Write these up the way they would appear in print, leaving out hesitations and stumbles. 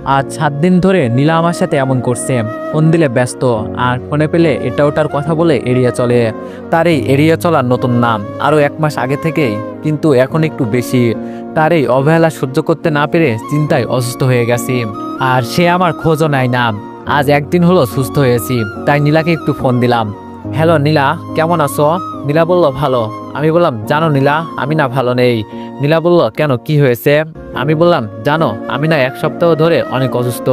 আজ 7 দিন ধরে নীলা আমার সাথে এমন করছে। ফোন দিলে ব্যস্ত, আর ফোনে পেলে এটা ওটার কথা বলে এড়িয়ে চলে। তার এই এড়িয়ে চলার নতুন নাম, আরও 1 মাস আগে থেকেই, কিন্তু এখন একটু বেশি। তার এই অবহেলা সহ্য করতে না পেরে চিন্তায় অসুস্থ হয়ে গেছি। আর সে আমার খোঁজও নেয় না। আজ একদিন হলো সুস্থ হয়েছি, তাই নীলাকে একটু ফোন দিলাম। হ্যালো নীলা, কেমন আছো? নীলা বলল ভালো। আমি বললাম জানো নীলা, আমি না ভালো নেই। নীলা বলল কেন, কি হয়েছে? আমি বললাম জানো, আমি না 1 সপ্তাহ ধরে অনেক অসুস্থ,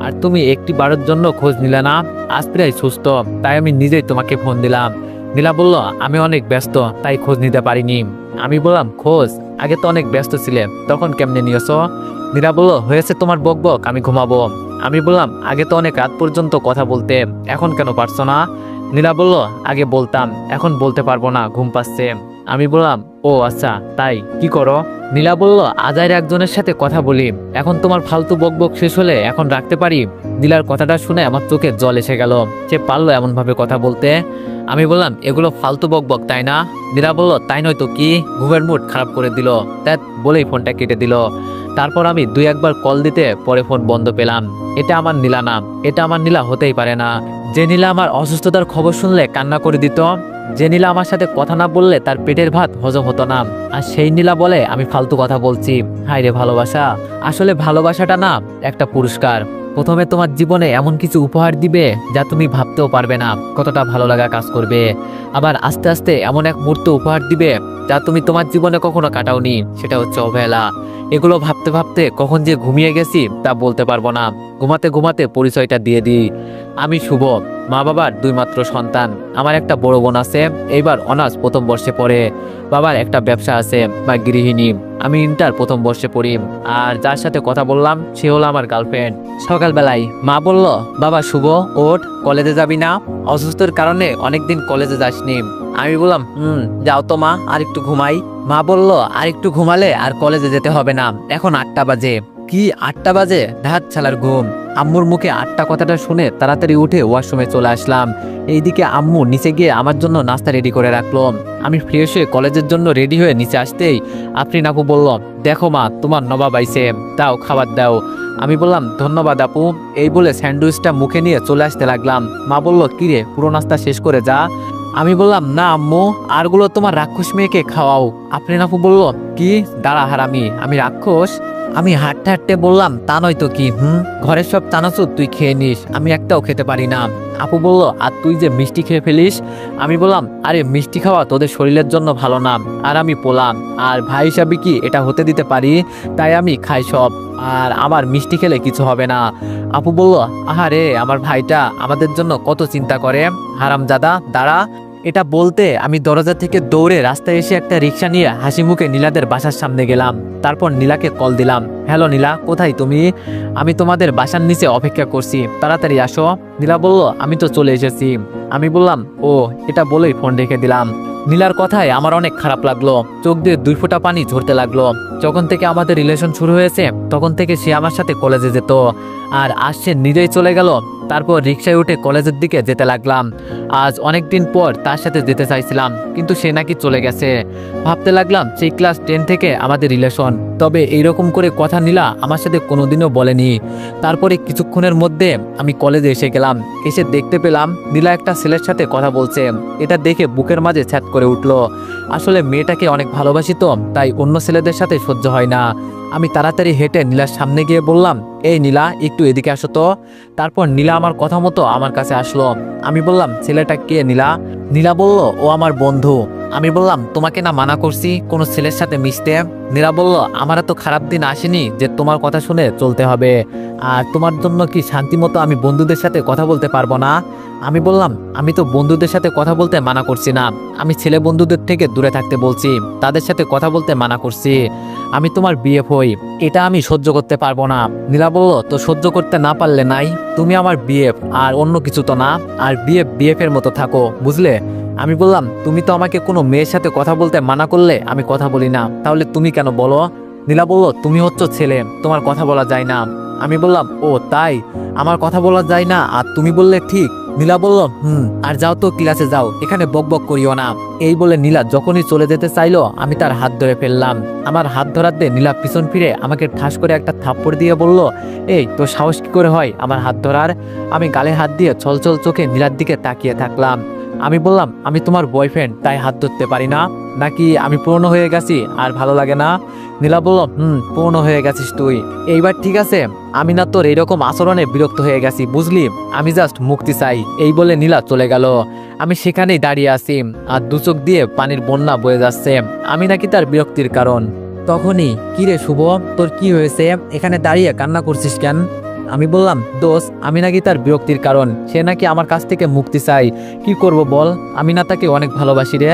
আর তুমি একটি বারের জন্য খোঁজ নিলে না। আজ প্রায় সুস্থ, তাই আমি নিজেই তোমাকে ফোন দিলাম। নীলা বলল আমি অনেক ব্যস্ত, তাই খোঁজ নিতে পারিনি। আমি বললাম খোঁজ আগে তো অনেক ব্যস্ত ছিলে, তখন কেমনে নিয়েছো? নীলা বলল হয়েছে তোমার বক বক, আমি ঘুমাবো। আমি বললাম আগে তো অনেক রাত পর্যন্ত কথা বলতে, এখন কেন পারছো না? নীলা বলল আগে বলতাম, এখন বলতে পারবো না, ঘুম পাচ্ছে। আমি বললাম ও আচ্ছা, তাই কি করো? নীলা বলল আজাইর একজনের সাথে কথা বলি, এখন তোমার ফালতু বকবক শেষ হলে এখন রাখতে পারি। নীলার কথাটা শুনে আমার চোখে জল এসে গেল। সে পারলো এমন ভাবে কথা বলতে। আমি বললাম এগুলো ফালতু বকবক, তাই না? নীলা বলল তাই নয় তো কি, ঘুমের মুড খারাপ করে দিল, তাই বলেই ফোনটা কেটে দিল। তারপর আমি 2-1 বার কল দিতে পরে ফোন বন্ধ পেলাম। এটা আমার নীলা না, এটা আমার নীলা হতেই পারে না। যে নীলা আমার অসুস্থতার খবর শুনলে কান্না করে দিত, যে নীলা আমার সাথে কথা না বললে তার পেটের ভাত হজম হতো না, আর সেই নীলা বলে আমি ফালতু কথা বলছি। হায় রে ভালোবাসা! আসলে ভালোবাসাটা না একটা পুরস্কার। প্রথমে তোমার জীবনে এমন কিছু উপহার দিবে যা তুমি ভাবতেও পারবে না কতটা ভালো লাগা কাজ করবে। আবার আস্তে আস্তে এমন এক মুহূর্ত উপহার দিবে যা তুমি তোমার জীবনে কখনো কাটাওনি, সেটা হচ্ছে অবহেলা। এগুলো ভাবতে ভাবতে কখন যে ঘুমিয়ে গেছি তা বলতে পারবো না। ঘুমাতে ঘুমাতে পরিচয়টা দিয়ে দিই, আমি শুভ, মা বাবার 2 মাত্র সন্তান। আমার একটা বড় বোন আছে, এইবার অনার্স প্রথম বর্ষে পড়ে। বাবার একটা ব্যবসা আছে, বা গৃহিণী। আমি ইন্টার প্রথম বর্ষে পড়ি। আর যার সাথে কথা বললাম সে হলো আমার গার্লফ্রেন্ড। সকালবেলায় মা বলল বাবা শুভ, ওঠ, কলেজে যাবি না? অসুস্থর কারণে অনেকদিন কলেজে যাসনি। আমি বললাম যাও তো মা, আর একটু ঘুমাই। মা বলল আর একটু ঘুমালে আর কলেজে যেতে হবে না, এখন 8টা বাজে। কি 8টা বাজে? ধাত ছালার ঘুম। আম্মুর মুখে 8টা কথাটা শুনে তাড়াতাড়ি উঠে ওয়াশরুমে চলে আসলাম। এইদিকে আম্মু নিচে গিয়ে আমার জন্য নাস্তা রেডি করে রাখলো। আমি ফ্রেশ হয়ে কলেজের জন্য রেডি হয়ে নিচে আসতেই আফরিন আপু বলল দেখো মা, তোমার নবাব আইছে, দাও খাবার দাও। আমি বললাম ধন্যবাদ আপু। এই বলে স্যান্ডউইচটা মুখে নিয়ে চলে আসতে লাগলাম। মা বলল কিরে, পুরো নাস্তা শেষ করে যা। আমি বললাম না আম্মু, আরগুলো তোমার রাক্ষস মেয়েকে খাওয়াও। আফরিন আপু বলল কি, দাঁড়া হারামি, আমি রাক্ষস? আমি হাঁটতে হাঁটতে বললাম তা নয় তো কি, ঘরের সব চানাচুর তুই খেয়ে নিস, আমি একটাও খেতে পারি না। আপু বলল আর তুই যে মিষ্টি খেয়ে ফেলিস। আমি বললাম আরে মিষ্টি খাওয়া তোদের শরীরের জন্য ভালো না, আর আমি পোলাম, আর ভাই হিসাবে কি এটা হতে দিতে পারি? তাই আমি খাই সব, আর আমার মিষ্টি খেলে কিছু হবে না। আপু বলল আহারে, আমার ভাইটা আমাদের জন্য কত চিন্তা করে, হারামজাদা, দাঁড়া। এটা বলতে আমি দরজা থেকে দৌড়ে রাস্তায় এসে একটা রিক্সা নিয়ে হাসি মুখে নীলাদের বাসার সামনে গেলাম। তারপর নীলাকে কল দিলাম, হ্যালো নীলা, কোথায় তুমি? আমি তোমাদের বাসার নিচে অপেক্ষা করছি, তাড়াতাড়ি আসো। নীলা বলল আমি তো চলে এসেছি। আমি বললাম ও, এটা বলেই ফোন রেখে দিলাম। নীলার কথায় আমার অনেক খারাপ লাগলো, চোখ দিয়ে 2 ফোঁটা পানি ঝরতে লাগলো। যখন থেকে আমাদের রিলেশন শুরু হয়েছে তখন থেকে সে আমার সাথে কলেজে যেত, আর আজ সে নিজেই চলে গেল। তারপর রিক্সায় উঠে কলেজের দিকে যেতে লাগলাম। আজ অনেক দিন পর তার সাথে যেতে চাইছিলাম, কিন্তু সে নাকি চলে গেছে। ভাবতে লাগলাম সেই ক্লাস 10 থেকে আমাদের রিলেশন, তবে এইরকম করে কথা নীলা আমার সাথে কোনোদিনও বলেনি। তারপরে কিছুক্ষণের মধ্যে আমি কলেজে এসে গেলাম। এসে দেখতে পেলাম নীলা একটা ছেলের সাথে কথা বলছে। এটা দেখে বুকের মাঝে ছ্যাদ করে উঠলো। আসলে মেয়েটাকে অনেক ভালোবাসি তো, তাই অন্য ছেলেদের সাথে সহ্য হয় না। আমি তাড়াতাড়ি হেঁটে নীলার সামনে গিয়ে বললাম এই নীলা, একটু এদিকে আসো তো। তারপর নীলা আমার কথা মতো আমার কাছে আসলো। আমি বললাম ছেলেটা কে নীলা? নীলা বলল ও আমার বন্ধু। আমি বললাম তোমাকে না মানা করছি কোনো ছেলের সাথে মিশতে? নীলা বলল আমার এত খারাপ দিন আসেনি যে তোমার কথা শুনে চলতে হবে, আর তোমার জন্য কি শান্তি মতো আমি বন্ধুদের সাথে কথা বলতে পারবো না? আমি বললাম আমি তো বন্ধুদের সাথে কথা বলতে মানা করছি না, আমি ছেলে বন্ধুদের থেকে দূরে থাকতে বলছি, তাদের সাথে কথা বলতে মানা করছি। আমি তোমার বিএফ হই, এটা আমি সহ্য করতে পারবো না। নীলা বলল তো সহ্য করতে না পারলে নাই, তুমি আমার বিএফ আর অন্য কিছু তো না, আর বিএফ বিএফ এর মতো থাকো, বুঝলে? আমি বললাম তুমি তো আমাকে কোনো মেয়ের সাথে কথা বলতে মানা করলে আমি কথা বলি না, তাহলে তুমি কেন বলো? নীলা বলল তুমি হচ্ছ ছেলে, তোমার কথা বলা যায় না। আমি বললাম, ও তাই, আমার কথা বলা যায় না আর তুমি বললে ঠিক। নীলা বলল, আর যাও তো ক্লাসে যাও, এখানে বক বক করিও না। এই বলে নীলা যখনই চলে যেতে চাইলো আমি তার হাত ধরে ফেললাম। আমার হাত ধরাতে নীলা পিছন ফিরে আমাকে ঠাস করে একটা থাপ্পড় দিয়ে বলল, এই তো সাহস কি করে হয় আমার হাত ধরার? আমি গালে হাত দিয়ে ছলছল চোখে নীলার দিকে তাকিয়ে থাকলাম। আমি বললাম, আমি তোমার বয়ফ্রেন্ড, তাই হাত ধরতে পারি না? নাকি আমি পুরনো হয়ে গেছি আর ভালো লাগে না? নীলা বলল, পুরনো হয়ে গেছিস তুই। এইবার ঠিক আছে, আমি না তোর এইরকম আচরণে বিরক্ত হয়ে গেছি, বুঝলি? আমি জাস্ট মুক্তি চাই। এই বলে নীলা চলে গেল। আমি সেখানেই দাঁড়িয়ে আছি আর দু চোখ দিয়ে পানির বন্যা বয়ে যাচ্ছে। আমি নাকি তার বিরক্তির কারণ। তখনই, কিরে শুভ, তোর কি হয়েছে? এখানে দাঁড়িয়ে কান্না করছিস কেন? আমি বললাম, দোষ, আমি নাকি তার বিরক্তির কারণ। সে নাকি আমার কাছ থেকে মুক্তি চাই। কি করব বল, আমি না তাকে অনেক ভালোবাসি রে।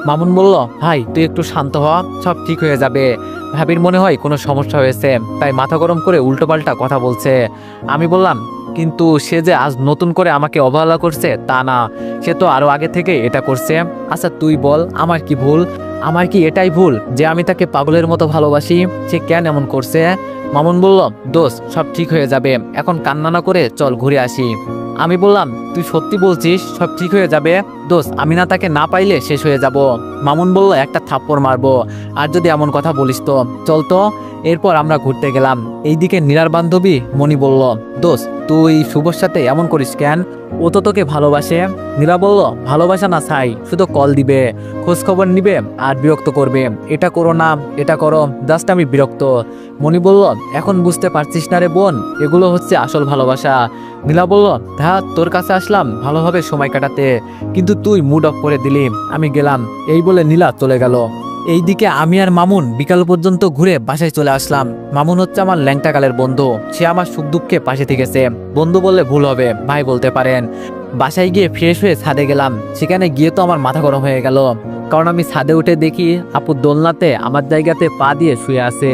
মামুন বলল, ভাই তুই একটু শান্ত হ, সব ঠিক হয়ে যাবে। ভাবির মনে হয় কোনো সমস্যা হয়েছে, তাই মাথা গরম করে উল্টোপাল্টা কথা বলছে। আমি বললাম, কিন্তু সে যে আজ নতুন করে আমাকে অবহেলা করছে তা না, সে তো আরো আগে থেকে এটা করছে। আচ্ছা তুই বল, আমার কি ভুল? আমার কি এটাই ভুল যে আমি তাকে পাগলের মতো ভালোবাসি? সে কেন এমন করছে? মামুন বলল, দোস্ত সব ঠিক হয়ে যাবে, এখন কান্না না করে চল ঘুরে আসি। আমি বললাম, তুই সত্যি বলছিস সব ঠিক হয়ে যাবে? দোস্ত আমি না তাকে না পাইলে শেষ হয়ে যাব। মামুন বলল, একটা থাপ্পড় মারবো আর যদি এমন কথা বলিস তো। চল তো। এরপর আমরা ঘুরতে গেলাম। এইদিকে নীলার বান্ধবী মনি বলল, দোস্ত তুই শুভর সাথে এমন করিস কেন? ও তো তোকে ভালোবাসে। নীলা বলল, ভালোবাসা না চাই, শুধু কল দিবে, খোঁজ খবর নিবে আর বিরক্ত করবে। এটা করো না, এটা করো, জাস্ট আমি বিরক্ত। মনি বলল, এখন বুঝতে পারছিস না রে বোন, এগুলো হচ্ছে আসল ভালোবাসা। নীলা বলল, হ্যাঁ তোর কাছে আসলাম ভালোভাবে সময় কাটাতে, কিন্তু তুই মুড অফ করে দিলি। আমি গেলাম। এই বলে নীলা চলে গেল। এইদিকে আমি আর মামুন বিকাল পর্যন্ত ঘুরে বাসায় চলে আসলাম। মামুন হচ্ছে আমার ল্যাংটাকালের বন্ধু, সে আমার সুখ দুঃখে পাশে থেকেছে। বন্ধু বললে ভুল হবে, ভাই বলতে পারেন। বাসায় গিয়ে ফ্রেশ হয়ে ছাদে গেলাম। সেখানে গিয়ে তো আমার মাথা গরম হয়ে গেল, কারণ আমি ছাদে উঠে দেখি আপু দোলনাতে আমার জায়গাতে পা দিয়ে শুয়ে আছে।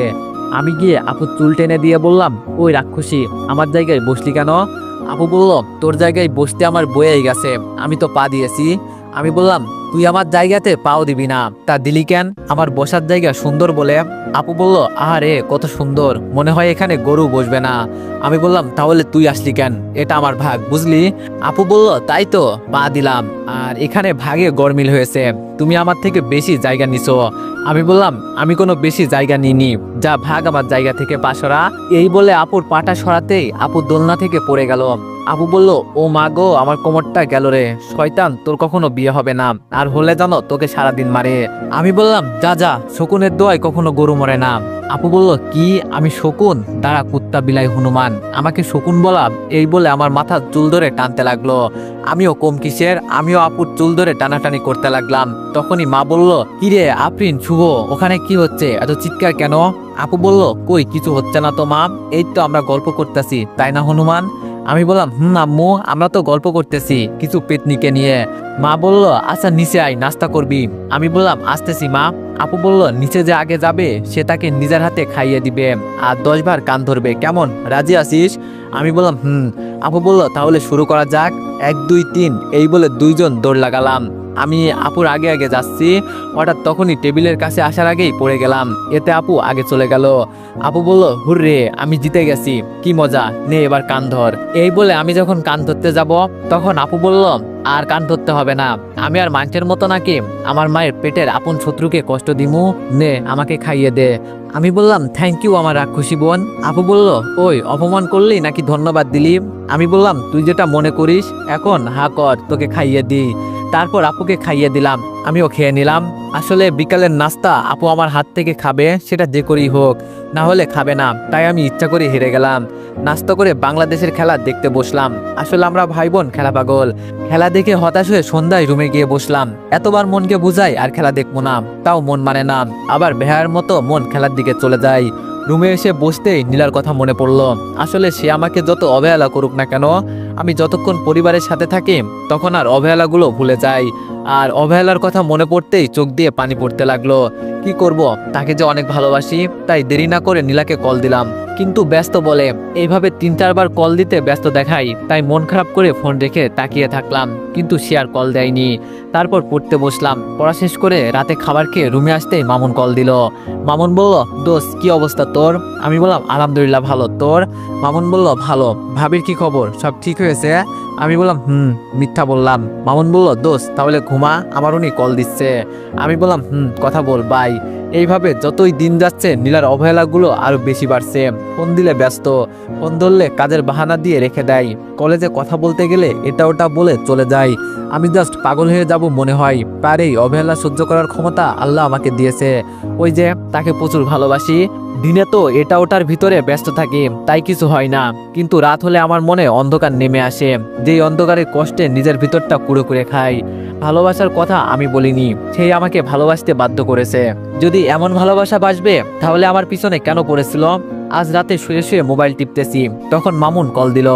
আমি গিয়ে আপুর চুল টেনে দিয়ে বললাম, ওই রাক্ষসী, আমার জায়গায় বসলি কেন? আপু বলল, তোর জায়গায় বসতে আমার বয়েই গেছে, আমি তো পা দিয়েছি। আমি বললাম, তুই আমার জায়গাতে পাও দিবি না, তা দিলি কেন? আমার বসার জায়গা সুন্দর বলে। আপু বলল, আরে কত সুন্দর, মনে হয় এখানে গরু বসবে না। আমি বললাম, তাহলে তুই আসলি কেন? এটা আমার ভাগ, বুঝলি? আপু বলল, তাই তো পা দিলাম, আর এখানে ভাগে গরমিল হয়েছে, তুমি আমার থেকে বেশি জায়গা নিছো। আমি বললাম, আমি কোনো বেশি জায়গা নিইনি, যা ভাগ আমার জায়গা থেকে পা সরা। এই বলে আপুর পাটা সরাতেই আপু দোলনা থেকে পড়ে গেল। আপু বলল, ও মা গো, আমার কোমরটা গেল রে। শয়তান, তোর কখনো বিয়ে হবে না, আর হলে জানো তোকে সারাদিন মারে। আমি বললাম, যা যা, শকুনের দোয়ায় কখনো গরু মরে না। আপু বলল, কি আমি শকুন? দাঁড়া কুত্তা বিলাই হনুমান, আমাকে শকুন বলা? এই বলে আমার মাথার চুল ধরে টানতে লাগলো। আমিও কম কিসের, আমিও আপুর চুল ধরে টানাটানি করতে লাগলাম। তখনই মা বলল, কিরে আফরিন, শুভ, ওখানে কি হচ্ছে, এত চিৎকার কেন? আপু বলল, কই কিছু হচ্ছে না তো মা, এই তো আমরা গল্প করতেছি, তাই না হনুমান? আমি বললাম, আম্মু, আমরা তো গল্প করতেছি কিছু পেতনিকে নিয়ে। মা বলল, আচ্ছা নিচে আয়, নাস্তা করবি। আমি বললাম, আসতেছি মা। আপু বলল, নিচে যে আগে যাবে সে তাকে নিজের হাতে খাইয়ে দিবে আর 10 বার কান ধরবে, কেমন, রাজি আছিস? আমি বললাম, আপু বলল, তাহলে শুরু করা যাক, 1 2 3, এই বলে দুইজন দৌড় লাগালাম। আমি আপুর আগে আগে যাচ্ছি, হঠাৎ তখনই টেবিলের কাছে আসার আগেই পড়ে গেলাম। এতে আপু আগে চলে গেল। আপু বলল, হুররে, আমি জিতে গেছি, কি মজা, নে এবার কান ধর। এই বলে আমি যখন কান ধরতে যাব, তখন আপু বলল, আর কান ধরতে হবে না, আমি আর মানুষের মতো নাকি আমার মায়ের পেটের আপন শত্রুকে কষ্ট দিমু, নে আমাকে খাইয়ে দে। আমি বললাম, থ্যাংক ইউ আমার রাক্ষসী বোন। আপু বলল, ওই অপমান করলি নাকি ধন্যবাদ দিলি? আমি বললাম, তুই যেটা মনে করিস, এখন হা কর, তোকে খাইয়ে দিই। তারপর আপুকে খাইয়ে দিলাম, আমিও খেয়ে নিলাম। আসলে বিকালের নাস্তা আপু আমার হাত থেকে খাবে, সেটা যে করেই হোক, না হলে খাবে না, তাই আমি ইচ্ছা করে হেরে গেলাম। নাস্তা করে বাংলাদেশের খেলা দেখতে বসলাম। আসলে আমরা ভাই বোন খেলা পাগল। খেলা দেখে হতাশ হয়ে সন্ধ্যায় রুমে গিয়ে বসলাম। এতবার মনকে বুঝাই আর খেলা দেখবো না, তাও মন মানে না। আবার বেহার মতো মন খেলার দিকে চলে যায়। রুমে এসে বসতেই নীলার কথা মনে পড়ল। আসলে সে আমাকে যত অবহেলা করুক না কেন, আমি যতক্ষণ পরিবারের সাথে থাকি তখন আর অবহেলাগুলো ভুলে যাই। আর অবহেলার কথা মনে পড়তেই চোখ দিয়ে পানি পড়তে লাগলো। কি করব, তাকে যে অনেক ভালোবাসি, তাই দেরি না করে নীলাকে কল দিলাম। কিন্তু ব্যস্ত বলে। এইভাবে 3-4 বার কল দিতে ব্যস্ত দেখাই, তাই মন খারাপ করে ফোন রেখে তাকিয়ে থাকলাম, কিন্তু সে আর কল দেয়নি। তারপর পড়তে বসলাম। পড়া শেষ করে রাতে খাবার খেয়ে রুমে আসতেই মামুন কল দিল। মামুন বলল, দোস্ত কি অবস্থা তোর? আমি বললাম আলহামদুলিল্লাহ ভালো, তোর? মামুন বলল, ভালো। ভাবির কি খবর, সব ঠিক হয়েছে? আমি বললাম মিথ্যা বললাম। মামুন বলল, দোস্ত তাহলে ঘুমা, আমার উনি কল দিচ্ছে। আমি বললাম কথা বল বাই। এইভাবে যতই দিন যাচ্ছে নীলার অবহেলাগুলো আরো বেশি বাড়ছে। ফোন দিলে ব্যস্ত, ফোন ধরলে কাজের বাহানা দিয়ে রেখে দেয়, কলেজে কথা বলতে গেলে এটা ওটা বলে চলে যায়। আমি জাস্ট পাগল হয়ে যাব মনে হয়। তার এই অবহেলা সহ্য করার ক্ষমতা আল্লাহ আমাকে দিয়েছে। ওই যে তাকে প্রচুর ভালোবাসি, দিনে তো এটা ওটার ভিতরে ব্যস্ত থাকি, তাই কিছু হয় না, কিন্তু রাত হলে আমার মনে অন্ধকার নেমে আসে, যেই অন্ধকারের কষ্টে নিজের ভিতরটা কুড়ে কুড়ে খাই। ভালোবাসার কথা আমি বলিনি, সেই আমাকে ভালোবাসতে বাধ্য করেছে। যদি এমন ভালোবাসা বাসবে তাহলে আমার পিছনে কেন পড়েছিল? আজ রাতে শুয়ে শুয়ে মোবাইল টিপতেছি, তখন মামুন কল দিল।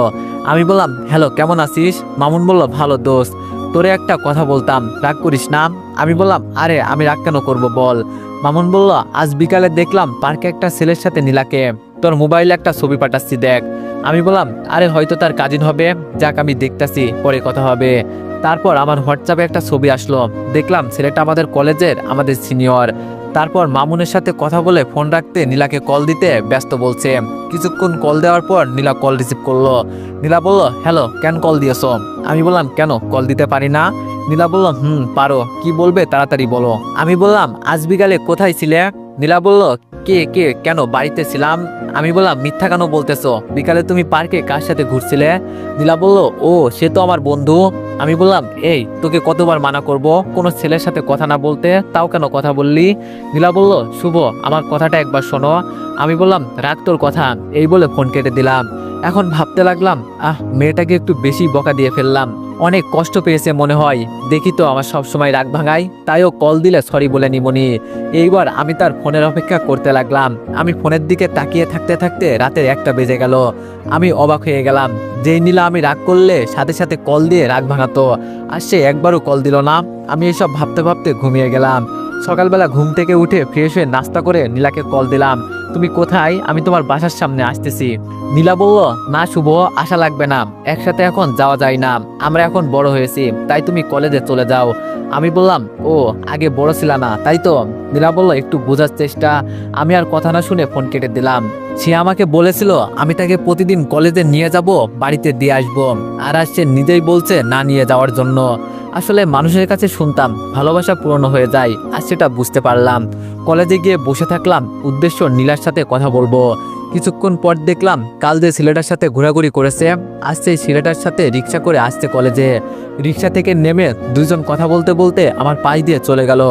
আমি বললাম, হ্যালো কেমন আছিস? মামুন বলল, ভালো দোস্ত, তোরে একটা কথা বলতাম, রাগ করিস না? আমি বললাম, আরে আমি রাগ কেন করব বল। মামুন বলল, আজ বিকালে দেখলাম পার্কে একটা ছেলের সাথে নীলাকে, তোর মোবাইলে একটা ছবি পাঠাচ্ছি দেখ। আমি বললাম, আরে হয়তো তার কাজিন হবে, যাক আমি দেখতাছি, পরে কথা হবে। তারপর আমার হোয়াটসঅ্যাপে একটা ছবি আসলো, দেখলাম ছেলেটা আমাদের কলেজের, আমাদের সিনিয়র। তারপর মামুনের সাথে কথা বলে ফোন রাখতে নীলাকে কল দিতে ব্যস্ত বলছে। কিছুক্ষণ কল দেওয়ার পর নীলা কল রিসিভ করলো। নীলা বলল, হ্যালো কেন কল দিয়েছো? আমি বললাম, কেন কল দিতে পারি না? নীলা বলল, পারো, কি বলবে তাড়াতাড়ি বলো। আমি বললাম, আজ বিকালে কোথায় ছিলে? নীলা বলল, কে কে কেন, বাড়িতে ছিলাম। আমি বললাম, মিথ্যা কেন বলতেছো? বিকালে তুমি পার্কে কার সাথে ঘুরছিলে? নীলা বলল, ও সে তো আমার বন্ধু। আমি বললাম, এই তোকে কতবার মানা করব কোনো ছেলের সাথে কথা না বলতে, তাও কেন কথা বললি? নীলা বলল, শুভ আমার কথাটা একবার শোনো। আমি বললাম, রাখ তোর কথা, এই বলে ফোন কেটে দিলাম। এখন ভাবতে লাগলাম, মেয়েটাকে একটু বেশি বকা দিয়ে ফেললাম, অনেক কষ্ট পেয়েছে মনে হয়। দেখি তো আমার সব সময় রাগ ভাঙাই, তাইও কল দিলে সরি বলে নিমনি। এইবার আমি তার ফোনের অপেক্ষা করতে লাগলাম। আমি ফোনের দিকে তাকিয়ে থাকতে থাকতে রাতের 1টা বেজে গেল। আমি অবাক হয়ে গেলাম, যেই নীলা আমি রাগ করলে সাথে সাথে কল দিয়ে রাগ ভাঙাতো, আর সে একবারও কল দিল না। আমি এসব ভাবতে ভাবতে ঘুমিয়ে গেলাম। সকালবেলা ঘুম থেকে উঠে ফ্রেশ হয়ে নাস্তা করে নীলাকে কল দিলাম, তুমি কোথায়? আমি তোমার বাসার সামনে আসতেছি। নীলা বলল, না শুভ, আশা লাগবে না, একসাথে এখন যাওয়া যায় না, আমরা এখন বড় হয়েছি, তাই তুমি কলেজে চলে যাও। আমি বললাম, ও আগে বড় ছিল না তাই তো? নীলা বলল, একটু বোঝার চেষ্টা। আমি আর কথা না শুনে ফোন কেটে দিলাম। সে আমাকে বলেছিল আমি তাকে প্রতিদিন কলেজে নিয়ে যাব, বাড়িতে দিয়ে আসবো, আর আজ সে নিজেই বলছে না নিয়ে যাওয়ার জন্য। আসলে মানুষের কাছে শুনতাম ভালোবাসা পুরনো হয়ে যায়, আর সেটা বুঝতে পারলাম। কলেজে গিয়ে বসে থাকলাম, উদ্দেশ্য নীলার সাথে কথা বলবো। কিছুক্ষণ পর দেখলাম কাল যে ছেলেটার সাথে ঘোরাঘুরি করেছে, আজ সেই ছেলেটার সাথে রিক্সা করে আসছে কলেজে। রিক্সা থেকে নেমে দুজন কথা বলতে বলতে আমার পাশ দিয়ে চলে গেল,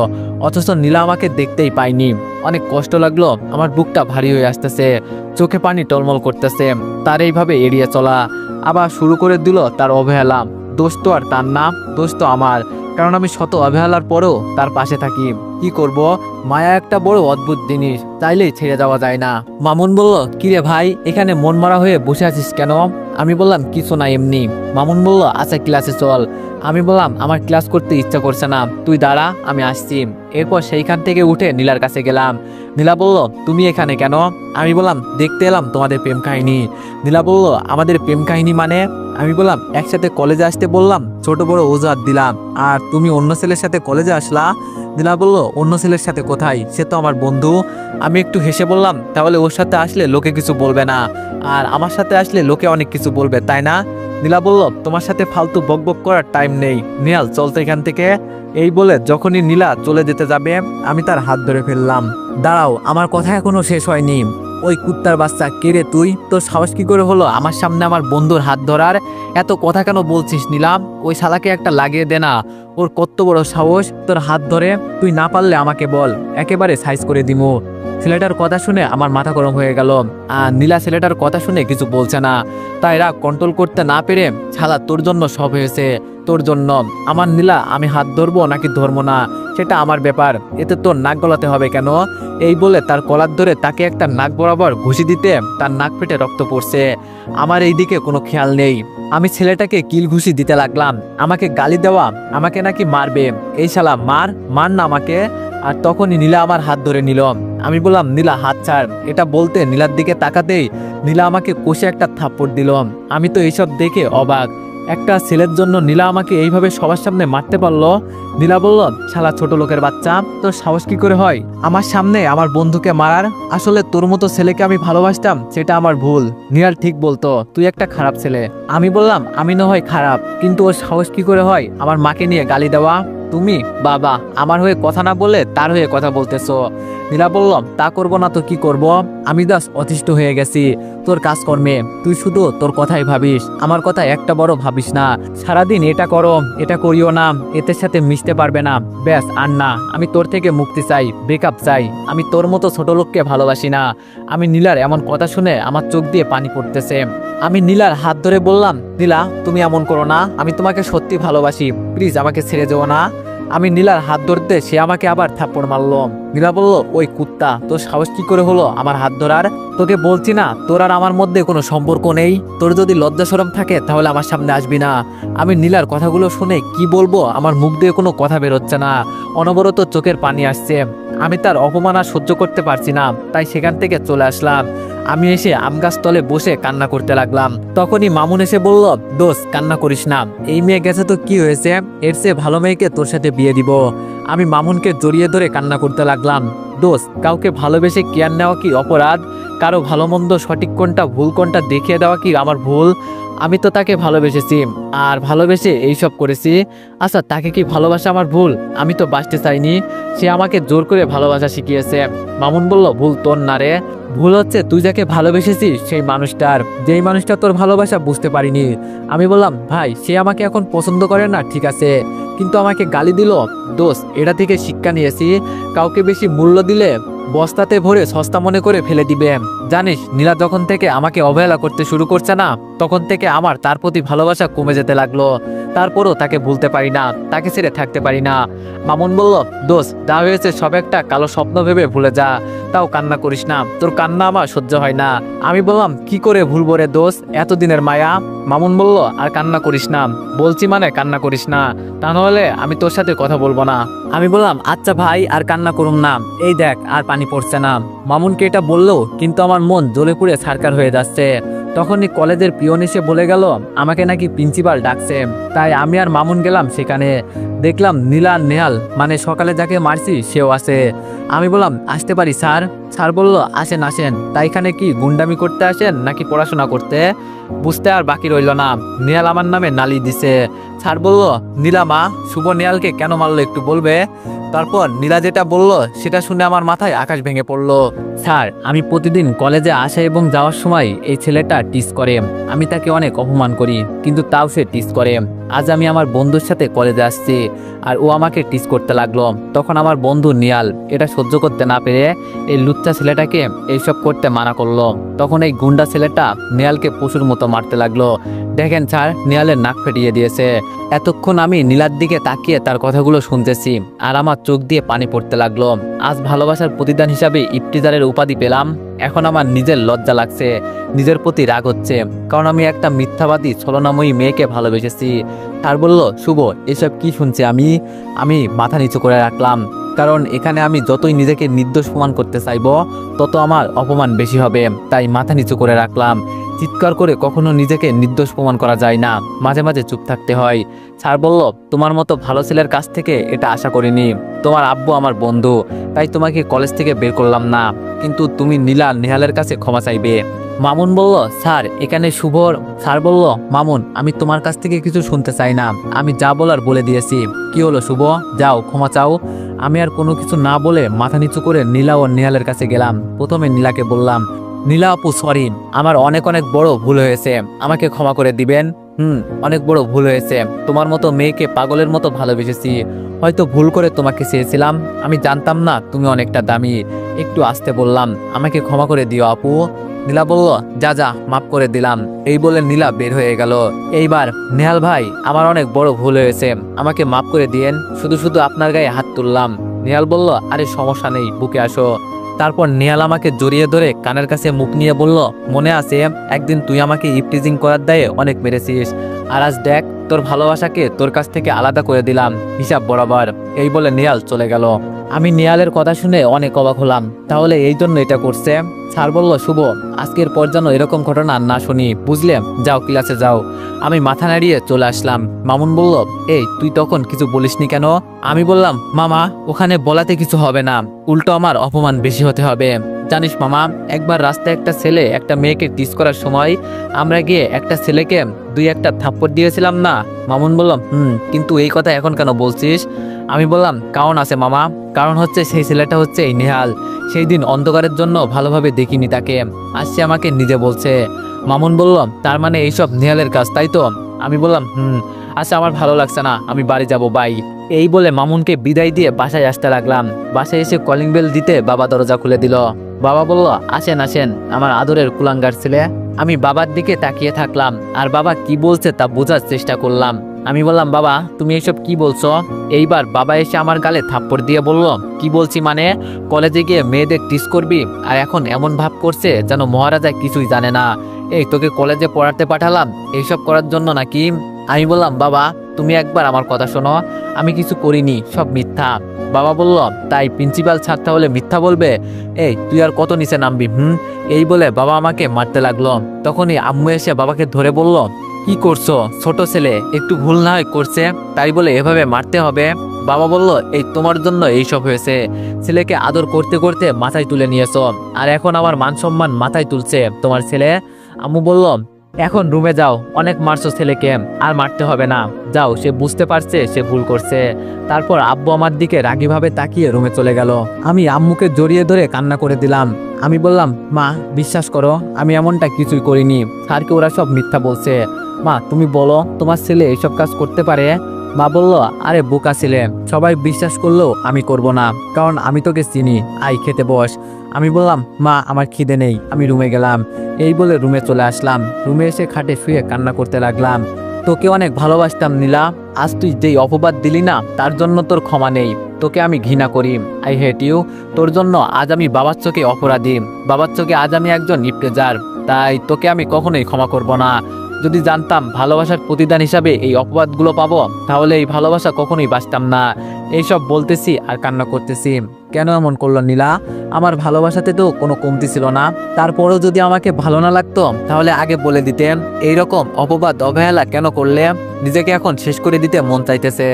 অথচ নীলা আমাকে দেখতেই পাইনি। অনেক কষ্ট লাগলো, আমার বুকটা ভারী হয়ে আসতেছে, চোখে পানি টলমল করতেছে। তার এইভাবে এড়িয়ে চলা আবার শুরু করে দিল তার অবহেলা। দোষ তো আর তার না, দোষ তো আমার, কারণ আমি শত অবহেলার পরেও তার পাশে থাকি। কি করব, মায়া একটা বড় অদ্ভুত জিনিস, চাইলেই ছেড়ে যাওয়া যায় না। মামুন বলল, কিরে ভাই এখানে মন মারা হয়ে বসে আছিস কেন? আমি বললাম, কিছু না এমনি। মামুন বলল, আচ্ছা ক্লাসে চল। আমি বললাম, আমার ক্লাস করতে ইচ্ছা করছে না, তুই দাঁড়া আমি আসছি। এরপর সেইখান থেকে উঠে নীলার কাছে গেলাম। নীলা বলল, তুমি এখানে কেন? আমি বললাম, দেখতে এলাম তোমাদের প্রেম কাহিনী। নীলা বলল, আমাদের প্রেম কাহিনী মানে? আমি বললাম, একসাথে কলেজে আসতে বললাম, ছোট বড় অজুহাত দিলাম, আর তুমি অন্য ছেলের সাথে কলেজে আসলা। নীলা বলল, অন্য ছেলের সাথে কোথায়, সে তো আমার বন্ধু। আমি একটু হেসে বললাম, তাহলে ওর সাথে আসলে লোকে কিছু বলবে না, আর আমার সাথে আসলে লোকে অনেক কিছু বলবে, তাই না? নীলা বলল, তোমার সাথে ফালতু বকবক করার টাইম নেই, নিহাল চলতে এখান থেকে। এই বলে যখনই নীলা চলে যেতে যাবে আমি তার হাত ধরে ফেললাম। দাঁড়াও, আমার কথা এখনো শেষ হয়নি। ওই কুত্তার বাচ্চা, কে রে তুই? তোর সাহস কি করে হলো আমার সামনে আমার বন্ধুর হাত ধরার? এত কথা কেন বলছিস নীলাম? ওই শালাকে একটা লাগিয়ে দে না, ওর কত বড় সাহস তোর হাত ধরে? তুই না পারলে আমাকে বল, একেবারে সাইজ করে দিমু। ছেলেটার কথা শুনে আমার মাথা গরম হয়ে গেল, আর নীলা ছেলেটার কথা শুনে কিছু বলছে না, তাই রাগ কন্ট্রোল করতে না পেরে, শালা তোর জন্য সব হয়েছে, তোর জন্য। আমার নীলা, আমি হাত ধরবো নাকি ধরবো না সেটা আমার ব্যাপার, এতে তোর নাক গলাতে হবে কেন? এই বলে তার কলার ধরে তাকে একটা নাক বরাবর ঘুষি দিতে তার নাক ফেটে রক্ত পড়ছে। আমার এই দিকে কোনো খেয়াল নেই, আমি ছেলেটাকে কিল ঘুষি দিতে লাগলাম। আমাকে গালি দেওয়া, আমাকে নাকি মারবে। এই শালা মার, মার না আমাকে। আর তখনই নীলা আমার হাত ধরে নিল। আমি বললাম, নীলা হাত ছাড়। এটা বলতে নীলার দিকে তাকাতেই নীলা আমাকে কষে একটা থাপ্পড় দিল। আমি তো এইসব দেখে অবাক। একটা ছেলের জন্য নীলা আমাকে এইভাবে সবার সামনে মারতে পারলো। নীলা বলল, শালা ছোট লোকের বাচ্চা, তোর সাহস কি করে হয় আমার সামনে আমার বন্ধুকে মারার? আসলে তোর মতো ছেলেকে আমি ভালোবাসতাম, সেটা আমার ভুল। নীলাল ঠিক বলতো, তুই একটা খারাপ ছেলে। আমি বললাম, আমি না হয় খারাপ, কিন্তু ওর সাহস কি করে হয় আমার মাকে নিয়ে গালি দেওয়া? তুমি বাবা আমার হয়ে কথা না বলে তার হয়ে কথা বলতেছো। নীলা বলল, তা করবো না তো কি করব? আমি দাস অতিষ্ঠ হয়ে গেছি তোর কাজকর্মে। তুই শুধু তোর কথাই ভাবিস, আমার কথা একটা বড় ভাবিস না। সারাদিন এটা করো, এটা করিও না, এদের সাথে মিশতে পারবে না, ব্যাস আর না। আমি তোর থেকে মুক্তি চাই, ব্রেকআপ চাই। আমি তোর মতো ছোট লোককে ভালোবাসি না। আমি নীলার এমন কথা শুনে আমার চোখ দিয়ে পানি পড়তেছে। আমি নীলার হাত ধরে বললাম, নীলা তুমি এমন করো না, আমি তোমাকে সত্যি ভালোবাসি, প্লিজ আমাকে ছেড়ে যেও না। আমি নীলার হাত ধরতে সে আমাকে আবার থাপ্পড় মারলো। নীলা বলল, ওই কুত্তা, তোর সাহস কি করে হলো আমার হাত ধরার? তোকে বলছি না তোর আর আমার মধ্যে কোনো সম্পর্ক নেই। তোর যদি লজ্জা শরম থাকে তাহলে আমার সামনে আসবি না। আমি নীলার কথাগুলো শুনে কি বলবো, আমার মুখ দিয়ে কোনো কথা বেরোচ্ছে না, অনবরত চোখের পানি আসছে। আমি তার অপমান আর সহ্য করতে পারছি না, তাই সেখান থেকে চলে আসলাম। আমি এসে আম গাছ তলে বসে কান্না করতে লাগলাম। তখনই মামুন এসে বলল, দোস্ত কান্না করিস না, এই মেয়ে গেছে তো কি হয়েছে, এর চেয়ে ভালো মেয়েকে তোর সাথে বিয়ে দিব। আমি মামুনকে জড়িয়ে ধরে কান্না করতে লাগলাম। দোস্ত কাউকে ভালোবেসে কেয়ার নেওয়া কি অপরাধ? কারো ভালো মন্দ সঠিক কোনটা ভুল কোনটা দেখিয়ে দেওয়া কি আমার ভুল? আমি তো তাকে ভালোবেসেছি আর ভালোবেসে এইসব করেছি। আচ্ছা তাকে কি ভালোবাসা আমার ভুল? আমি তো বাঁচতে চাইনি, সে আমাকে জোর করে ভালোবাসা শিখিয়েছে। মামুন বলল, ভুল তোর না রে, ভুল হচ্ছে তুই যাকে ভালোবেসেছিস সেই মানুষটার, যেই মানুষটা তোর ভালোবাসা বুঝতে পারিনি। আমি বললাম, ভাই সে আমাকে এখন পছন্দ করে না ঠিক আছে, কিন্তু আমাকে গালি দিল। দোস্ত এটা থেকে শিক্ষা নিয়েছি, কাউকে বেশি মূল্য দিলে বস্তাতে ভরে সস্তা মনে করে ফেলে দিবে। জানিস নীলা যখন থেকে আমাকে অবহেলা করতে শুরু করছে না, তখন থেকে আমার তার প্রতি ভালোবাসা কমে যেতে লাগলো। তারপরও তাকে ভুলতে পারি না, তাকে ছেড়ে থাকতে পারি না। মামুন বলল, দোস্ত যা হয়েছে সব একটা কালো স্বপ্ন ভেবে ভুলে যা, তাও কান্না করিস না, তোর কান্না আমার সহ্য হয় না। আমি বললাম, কি করে ভুলবো রে দোস্ত, এতদিনের মায়া। মামুন বলল, আর কান্না করিস না, বলছি মানে কান্না করিস না, তা নাহলে আমি তোর সাথে কথা বলবো না। আমি বললাম, আচ্ছা ভাই আর কান্না করুম না, এই দেখ আর পানি পড়ছে না। মামুনকে এটা বললো, কিন্তু আমার মন জ্বলে পুড়ে ছারখার হয়ে যাচ্ছে। তখনই কলেজের পিয়ন এসে বলে গেল আমাকে নাকি প্রিন্সিপাল ডাকছে। তাই আমি আর মামুন গেলাম সেখানে। দেখলাম নীলা আর নেহাল, মানে সকালে যাকে মারছি সেও আছে। আমি বললাম, আসতে পারি স্যার? স্যার বলল, আসেন আসেন। তাই এখানে কি গুন্ডামি করতে আসেন নাকি পড়াশোনা করতে? বুঝতে আর বাকি রইল না, নেহাল আমার নামে নালি দিছে। স্যার বলল, নীলা মা শুভ নেহালকে কেন মারলো একটু বলবে? তারপর নীলা যেটা বলল সেটা শুনে আমার মাথায় আকাশ ভেঙে পড়লো। স্যার আমি প্রতিদিন কলেজে আসা এবং যাওয়ার সময় এই ছেলেটা টিস করে, আমি তাকে অনেক অপমান করি, কিন্তু তাও সে টিস করে। আজ আমি আমার বন্ধুর সাথে কলেজে আসছি আর ও আমাকে টিস করতে লাগলো। তখন আমার বন্ধু নিয়াল এটা সহ্য করতে না পেরে এই লুচ্চা ছেলেটাকে এইসব করতে মানা করলো। তখন এই গুন্ডা ছেলেটা নিয়ালকে পশুর মতো মারতে লাগলো। দেখেন স্যার, নিয়ালের নাক ফেটিয়ে দিয়েছে। এতক্ষণ আমি নীলার দিকে তাকিয়ে তার কথাগুলো শুনতেছি আর আমার চোখ দিয়ে পানি পড়তে লাগলো। আজ ভালোবাসার প্রতিদান হিসাবে ইফতিজারের উপাধি পেলাম। এখন আমার নিজের লজ্জা লাগছে, নিজের প্রতি রাগ হচ্ছে, কারণ আমি একটা মিথ্যাবাদী ছলনাময়ী মেয়েকে ভালোবেসেছি। আর বলল, শুভ এসব কি শুনছি আমি মাথা নিচু করে রাখলাম, কারণ এখানে আমি যতই নিজেকে নির্দোষ প্রমাণ করতে চাইবো তত আমার অপমান বেশি হবে, তাই মাথা নিচু করে রাখলাম। চিৎকার করে কখনো নিজেকে নির্দোষ প্রমাণ করা যায় না, মাঝে মাঝে চুপ থাকতে হয়। স্যার বলল, তোমার মতো ভালো ছেলের কাছ থেকে এটা আশা করিনি। তোমার আব্বু আমার বন্ধু, তাই তোমাকে কলেজ থেকে বের করলাম না, কিন্তু তুমি নীলা নেহালের কাছে ক্ষমা চাইবে। মামুন বলল, স্যার এখানে শুভর। স্যার বলল, মামুন আমি তোমার কাছ থেকে কিছু শুনতে চাই না, আমি যা বলার বলে দিয়েছি। কি হলো শুভ, যাও ক্ষমা চাও। আমি আর কোনো কিছু না বলে মাথা নিচু করে নীলা ও নেহালের কাছে গেলাম। প্রথমে নীলাকে বললাম, নীলা আপু সরি, আমার অনেক অনেক বড় ভুল হয়েছে, আমাকে ক্ষমা করে দিবেন। অনেক বড় ভুল হয়েছে, তোমার মতো মেয়েকে পাগলের মতো ভালোবেসেছি, হয়তো ভুল করে তোমাকে চেয়েছিলাম, আমি জানতাম না তুমি অনেকটা দামি। একটু আসতে বললাম, আমাকে ক্ষমা করে দিও আপু। নীলা বলল, যা যা মাফ করে দিলাম। এই বলে নীলা বের হয়ে গেল। এইবার নেহাল ভাই আমার অনেক বড় ভুল হয়েছে, আমাকে মাফ করে দিয়েন, শুধু শুধু আপনার গায়ে হাত তুললাম। নেহাল বলল, আরে সমস্যা নেই, বুকে আসো। তারপর নেহাল আমাকে জড়িয়ে ধরে কানের কাছে মুখ নিয়ে বলল, মনে আছে একদিন তুই আমাকে ইফটিজিং করার দায়ে অনেক মেরেছিস, আর আজ দেখ তোর ভালোবাসাকে তোর কাছ থেকে আলাদা করে দিলাম হিসাব বরাবর। এই বলে নেহাল চলে গেল। আমি নেহালের কথা শুনে অনেক অবাক হলাম। তাহলে এই জন্য এটা করছে? স্যার বলল, শুভ, আজকের পর যেন এরকম ঘটনা না শুনি, বুঝলে? যাও, ক্লাসে যাও। আমি মাথা নাড়িয়ে চলে আসলাম। মামুন বলল, এই তুই তখন কিছু বলিসনি কেন? আমি বললাম, মামা, ওখানে বলাতে কিছু হবে না, উল্টো আমার অপমান বেশি হতে হবে। জানিস মামা, একবার রাস্তায় একটা ছেলে একটা মেয়েকে টিস করার সময় আমরা গিয়ে একটা ছেলেকে দুই একটা থাপ্পড় দিয়েছিলাম না? মামুন বলল, কিন্তু এই কথা এখন কেন বলছিস? আমি বললাম, কারণ আছে মামা। কারণ হচ্ছে সেই ছেলেটা হচ্ছে এই নেহাল। সেই দিন অন্ধকারের জন্য ভালোভাবে দেখিনি তাকে, আজ সে আমাকে নিজে বলছে। মামুন বলল, তার মানে এইসব নেহালের কাজ, তাই তো? আমি বললাম, আচ্ছা, আমার ভালো লাগছে না, আমি বাড়ি যাব, বাই। এই বলে মামুনকে বিদায় দিয়ে বাসায় আসতে লাগলাম। বাসায় এসে কলিং বেল দিতে বাবা দরজা খুলে দিল। বাবা বলল, আসেন আসেন, আমার আদরের কুলাঙ্গার ছেলে। আমি বাবার দিকে তাকিয়ে থাকলাম, আর বাবা কি বলছে তা বোঝার চেষ্টা করলাম। আমি বললাম, বাবা, তুমি এসব কি বলছো? এইবার বাবা এসে আমার গালে থাপ্পড় দিয়ে বলল, কি বলছি মানে? কলেজে গিয়ে মেয়েদের টিস করবি, আর এখন এমন ভাব করছে যেন মহারাজা কিছুই জানে না। এই তোকে কলেজে পড়াতে পাঠালাম এইসব করার জন্য নাকি? আমি বললাম, বাবা, তুমি একবার আমার কথা শোনো, আমি কিছু করিনি, সব মিথ্যা। বাবা বলল, তাই প্রিন্সিপাল স্যার তাহলে মিথ্যা বলবে? এই তুই আর কত নিচে নামবি? এই বলে বাবা আমাকে মারতে লাগলো। তখনই আম্মু এসে বাবাকে ধরে বলল, কি করছো? ছোট ছেলে, একটু ভুল না হয় করছে, তাই বলে এভাবে মারতে হবে? বাবা বলল, এই তোমার জন্য এইসব হয়েছে। ছেলেকে আদর করতে করতে মাথায় তুলে নিয়েছো, আর এখন আমার মান সম্মান মাথায় তুলছে তোমার ছেলে। আম্মু বলল, এখন রুমে যাও, অনেক মারছো ছেলেকে, আর মারতে হবে না, যাও, সে বুঝতে পারছে সে ভুল করছে। তারপর আব্বু আমার দিকে রাগীভাবে তাকিয়ে রুমে চলে গেল। আমি আম্মুকে জড়িয়ে ধরে কান্না করে দিলাম। আমি বললাম, মা, বিশ্বাস করো, আমি এমনটা কিছুই করিনি, স্যারকে ওরা সব মিথ্যা বলছে। মা, তুমি বলো, তোমার ছেলে এইসব কাজ করতে পারে? মা বলল, আরে বোকা ছেলে, সবাই বিশ্বাস করলেও আমি করব না, কারণ আমি তোকে চিনি, আই খেতে বস। আমি বললাম, মা, আমার খিদে নেই, আমি রুমে গেলাম। এই বলে রুমে চলে আসলাম। রুমে এসে খাটে শুয়ে কান্না করতে লাগলাম। তোকে অনেক ভালোবাসতাম নীলা, আজ তুই যেই অপবাদ দিলি না, তার জন্য তোর ক্ষমা নেই। তোকে আমি ঘৃণা করি, আই হেট ইউ। তোর জন্য আজ আমি বাবার চোখে অপরাধী, বাবার চোখে আজ আমি একজন ইফতেজার, তাই তোকে আমি কখনোই ক্ষমা করব না। যদি জানতাম ভালোবাসার প্রতিদান হিসাবে এই অপবাদগুলো পাবো, তাহলে এই ভালোবাসা কখনোই বাঁচতাম না। এইসব বলতেছি আর কান্না করতেছি। কেন এমন করলো নীলা? আমার ভালোবাসাতে তো কোনো কমতি ছিল না, তারপরেও যদি আমাকে ভালো না লাগতো তাহলে আগে বলে দিতেন। এইরকম অপবাদ অবহেলা কেন করলে? নিজেকে এখন শেষ করে দিতে মন চাইতেছে,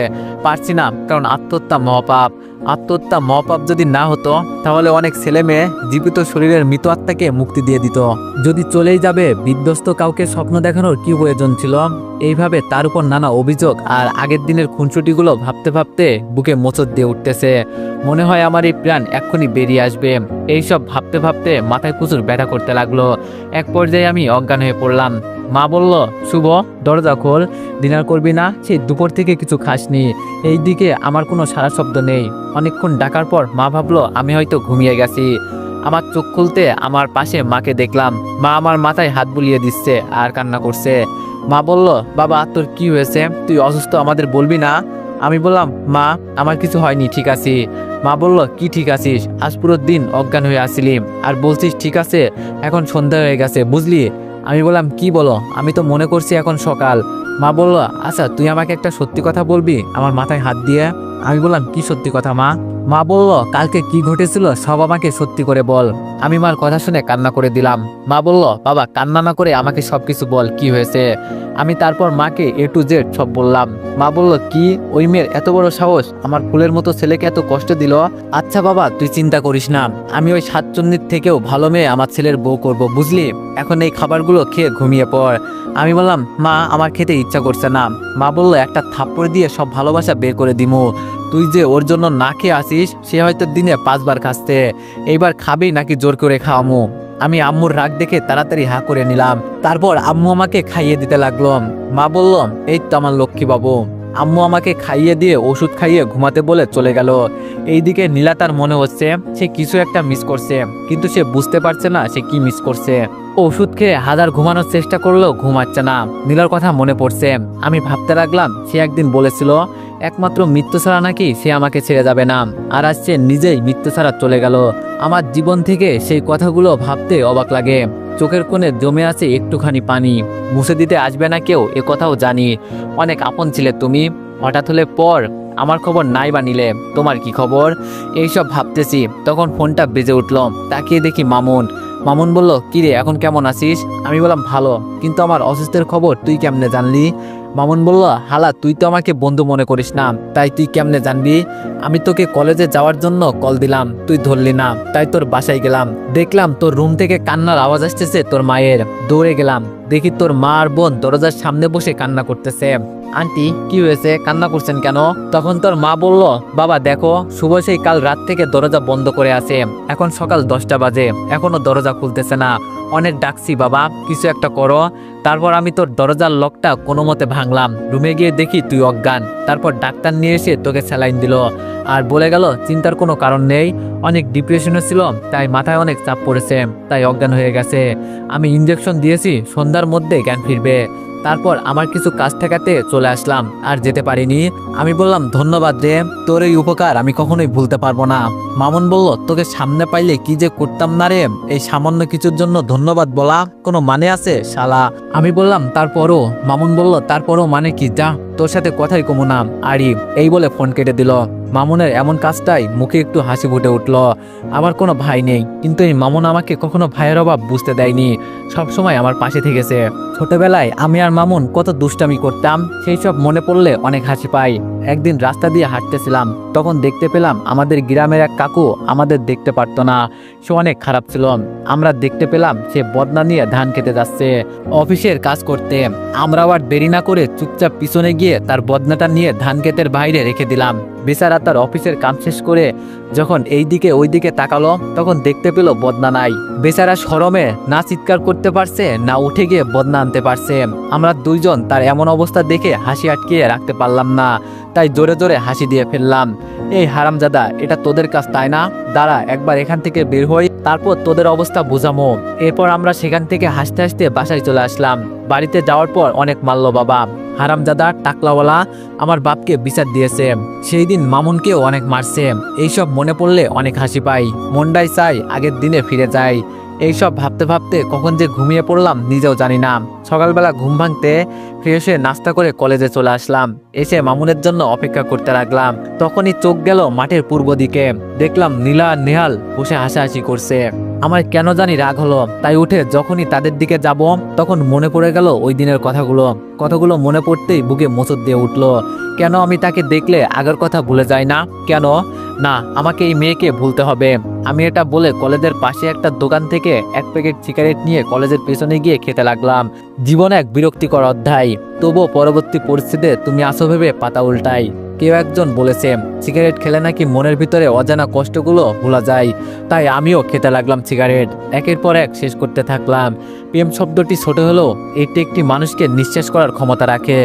পারছি না, কারণ আত্মহত্যা মহাপাপ। আত্মহত্যা মহাপাপ যদি না হতো, তাহলে অনেক ছেলে মেয়ে জীবিত শরীরের মৃত আত্মাকে মুক্তি দিয়ে দিত। যদি চলেই যাবে, বিধ্বস্ত কাউকে স্বপ্ন দেখানোর কি প্রয়োজন ছিল? এইভাবে তার উপর নানা অভিযোগ আর আগের দিনের খুনসুটিগুলো ভাবতে ভাবতে বুকে মোচড় দিয়ে উঠতেছে। মনে হয় আমার এই প্রাণ এক্ষুনি বেরিয়ে আসবে। এইসব ভাবতে ভাবতে মাথায় প্রচুর ব্যথা করতে লাগলো। এক পর্যায়ে আমি অজ্ঞান হয়ে পড়লাম। মা বলল, শুভ, দরজা খোল, ডিনার করবি না? সেই দুপুর থেকে কিছু খাসনি। এই দিকে আমার কোনো সারা শব্দ নেই। অনেকক্ষণ ডাকার পর মা ভাবলো আমি হয়তো ঘুমিয়ে গেছি। আমার চোখ খুলতে আমার পাশে মাকে দেখলাম। মা আমার মাথায় হাত বুলিয়ে দিচ্ছে আর কান্না করছে। মা বলল, বাবা, তোর কি হয়েছে? তুই অসুস্থ, আমাদের বলবি না? আমি বললাম, মা, আমার কিছু হয়নি, ঠিক আছি। মা বলল, কি ঠিক আছিস? আজ পুরো দিন অজ্ঞান হয়ে আসিলি, আর বলছিস ঠিক আছে? এখন সন্ধ্যা হয়ে গেছে, বুঝলি? আমি বললাম, কি বলো? আমি তো মনে করছি এখন সকাল। মা বলল, আচ্ছা, তুই আমাকে একটা সত্যি কথা বলবি আমার মাথায় হাত দিয়ে? আমি বললাম, কি সত্যি কথা মা? মা বলল, কালকে কি ঘটেছিল সব আমাকে সত্যি করে বল। আমি মার কথা শুনে কান্না করে দিলাম। মা বলল, বাবা, কান্না না করে আমাকে সবকিছু বল, কি হয়েছে? আমি তারপর মাকে A to Z সব বললাম। মা বলল, কি, ওই মেয়ের এত বড় সাহস আমার ফুলের মতো ছেলেকে এত কষ্ট দিল? আচ্ছা বাবা, তুই চিন্তা করিস না, আমি ওই সাতচন্নির থেকেও ভালো মেয়ে আমার ছেলের বউ করব, বুঝলি? এখন এই খাবারগুলো খেয়ে ঘুমিয়ে পড়। আমি বললাম, মা, আমার খেতে ইচ্ছা করছে না। মা বলল, একটা থাপ্পড় দিয়ে সব ভালোবাসা বের করে দিমু। তুই যে ওর জন্য না খেয়ে আসিস, সে হয়তো দিনে 5 বার খাচ্ছে, এইবার খাবেই নাকি জোর করে খাওয়ামু? আমি আম্মুর রাগ দেখে তাড়াতাড়ি হা করে নিলাম। তারপর আম্মু আমাকে খাইয়ে দিতে লাগলো। মা বলল, এই তো আমার লক্ষ্মী বাবু। আম্মু আমাকে খাইয়ে দিয়ে ওষুধ খাইয়ে ঘুমাতে বলে চলে গেল। এইদিকে নীলা, তার মনে হচ্ছে সে কিছু একটা মিস করছে, কিন্তু সে বুঝতে পারছে না সে কি মিস করছে। ওষুধ খেয়ে হাজার ঘুমানোর চেষ্টা করলেও ঘুমাচ্ছে না। নীলার কথা মনে পড়ছে। আমি ভাবতে লাগলাম, সে একদিন বলেছিল একমাত্র মৃত্যু ছাড়া নাকি সে আমাকে ছেড়ে যাবে না, আর আজ সে নিজেই মৃত্যু ছাড়া চলে গেল। আমার জীবন থেকে সেই কথাগুলো ভাবতে অবাক লাগে। চোখের কোণে জমে আছে একটুখানি পানি। মুছে দিতে আসবে না কেউ, এ কথাও জানি। অনেক আপন ছিলে তুমি, হঠাৎ হলে পর আমার খবর নাই বা নিলে তোমার কি খবর? এইসব ভাবতেছি তখন ফোনটা বেজে উঠল। তাকিয়ে দেখি মামুন। মামুন বলল, কিরে এখন কেমন আছিস? আমি বললাম ভালো, কিন্তু আমার অসুস্থের খবর তুই কেমনে জানলি? মামুন বলল, হালা তুই তো আমাকে বন্ধু মনে করিস না, তাই তুই কেমনে জানবি? আমি তোকে কলেজে যাওয়ার জন্য কল দিলাম, তুই ধরলি না, তাই তোর বাসায় গেলাম। দেখলাম তোর রুম থেকে কান্নার আওয়াজ আসতেছে তোর মায়ের। দৌড়ে গেলাম, দেখি তোর মা আর বোন দরজার সামনে বসে কান্না করতেছে। আন্টি কি হয়েছে, কান্না করছেন কেন? তখন তোর মা বলল, বাবা দেখো, শুভ সেই কাল রাত থেকে দরজা বন্ধ করে আছে, এখন সকাল 10টা বাজে, এখনো দরজা খুলতেছে না। অনেক ডাকছি বাবা, কিছু একটা করো। তারপর আমি তোর দরজার লকটা কোনো মতে ভাঙলাম, রুমে গিয়ে দেখি তুই অজ্ঞান। তারপর ডাক্তার নিয়ে এসে তোকে স্যালাইন দিল আর বলে গেল চিন্তার কোনো কারণ নেই, অনেক ডিপ্রেশনে ছিল, তাই মাথায় অনেক চাপ পড়েছে, তাই অজ্ঞান হয়ে গেছে। আমি ইঞ্জেকশন দিয়েছি, সন্ধ্যার মধ্যে জ্ঞান ফিরবে। তারপর আমার কিছু কাজ ঠেকাতে চলে আসলাম, আর যেতে পারিনি। আমি বললাম, ধন্যবাদ রে, তোর এই উপকার আমি কখনোই ভুলতে পারবো না। মামুন বলল, তোকে সামনে পাইলে কি যে করতাম না রে, এই সামান্য কিছুর জন্য ধন্যবাদ বলা কোনো মানে আছে শালা? আমি বললাম, তারপরও। মামুন বলল, তারপরও মানে কি, যা তোর সাথে কথাই কমু না। আরি এই বলে ফোন কেটে দিল। মামুনের এমন কাজটাই মুখে একটু হাসি ফুটে উঠল। আমার কোনো ভাই নেই, কিন্তু এই মামুন আমাকে কখনো ভাইয়ের অভাব বুঝতে দেয়নি, সবসময় আমার পাশে থেকেছে। ছোটবেলায় আমি আর মামুন কত দুষ্টামি করতাম, সেই সব মনে পড়লে অনেক হাসি পাই। একদিন রাস্তা দিয়ে হাঁটতেছিলাম, তখন দেখতে পেলাম আমাদের গ্রামের এক কাকু আমাদের দেখতে পারতো না, সে অনেক খারাপ ছিল। আমরা দেখতে পেলাম সে বদনা নিয়ে ধান খেতে যাচ্ছে অফিসের কাজ করতে। আমরা আবার দেরি না করে চুপচাপ পিছনে গিয়ে তার বদনাটা নিয়ে ধান ক্ষেতের বাইরে রেখে দিলাম। বেচারা তার অফিসের কাম শেষ করে যখন এই দিকে ওই দিকে তাকালো, তখন দেখতে পেল বদনা নাই। বেচারা শরমে না চিৎকার করতে পারছে না উঠে গিয়ে বদনা আনতে পারছে। আমরা দুইজন তার এমন অবস্থা দেখে হাসি আটকিয়ে রাখতে পারলাম না, তাই জোরে জোরে হাসি দিয়ে ফেললাম। এই হারামজাদা, এটা তোদের কাজ তাই না? দাঁড়া একবার এখান থেকে বের হই, তারপর তোদের অবস্থা বুঝামো। এরপর আমরা সেখান থেকে হাসতে হাসতে বাসায় চলে আসলাম। বাড়িতে যাওয়ার পর অনেক মারলো বাবা। হারামজাদা টাকলাওয়ালা আমার বাপকে বিচার দিয়েছে, সেই দিন মামুনকেও অনেক মারছে। এইসব মনে পড়লে অনেক হাসি পাই, মনটাই চাই আগের দিনে ফিরে যাই। এইসব ভাবতে ভাবতে কখন যে ঘুমিয়ে পড়লাম নিজেও জানি না। সকালবেলা ঘুম ভাঙতে ফ্রেশ হয়ে নাস্তা করে কলেজে চলে আসলাম। এসে মামুনের জন্য অপেক্ষা করতে লাগলাম। তখনই চোখ গেল মাঠের পূর্ব দিকে, দেখলাম নীলা আর নেহাল বসে হাসাহাসি করছে। আমার কেন জানি রাগ হলো, তাই উঠে যখনই তাদের দিকে যাব তখন মনে পড়ে গেল ওই দিনের কথাগুলো মনে পড়তেই বুকে মোচড় দিয়ে উঠলো। কেন আমি তাকে দেখলে আগের কথা ভুলে যাই না? কেন না, আমাকে এই মেয়েকে ভুলতে হবে। আমি এটা বলে কলেজের পাশে একটা দোকান থেকে এক প্যাকেট সিগারেট নিয়ে কলেজের পেছনে গিয়ে খেতে লাগলাম। জীবন এক বিরক্তিকর অধ্যায়, তবুও পরবর্তী পরিস্থিতিতে তুমি আসো ভেবে পাতা উল্টাই। কেউ একজন বলেছে সিগারেট খেলে নাকি মনের ভিতরে অজানা কষ্টগুলো ভোলা যায়, তাই আমিও খেতে লাগলাম সিগারেট। একের পর এক শেষ করতে থাকলাম। প্রেম শব্দটি ছোট হলেও এটি একটি মানুষকে নিঃশ্বাস করার ক্ষমতা রাখে।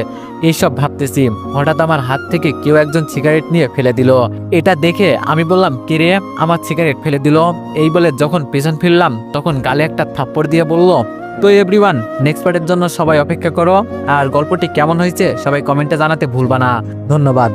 এইসব ভাবতেছি, হঠাৎ আমার হাত থেকে কেউ একজন সিগারেট নিয়ে ফেলে দিল। এটা দেখে আমি বললাম, কে রে আমার সিগারেট ফেলে দিল? এই বলে যখন পেছন ফিরলাম তখন গালে একটা থাপ্পড় দিয়ে বলল, তো এভরিওয়ান, নেক্সট পার্টের জন্য সবাই অপেক্ষা করো। আর গল্পটি কেমন হয়েছে সবাই কমেন্টে জানাতে ভুলবা না। ধন্যবাদ।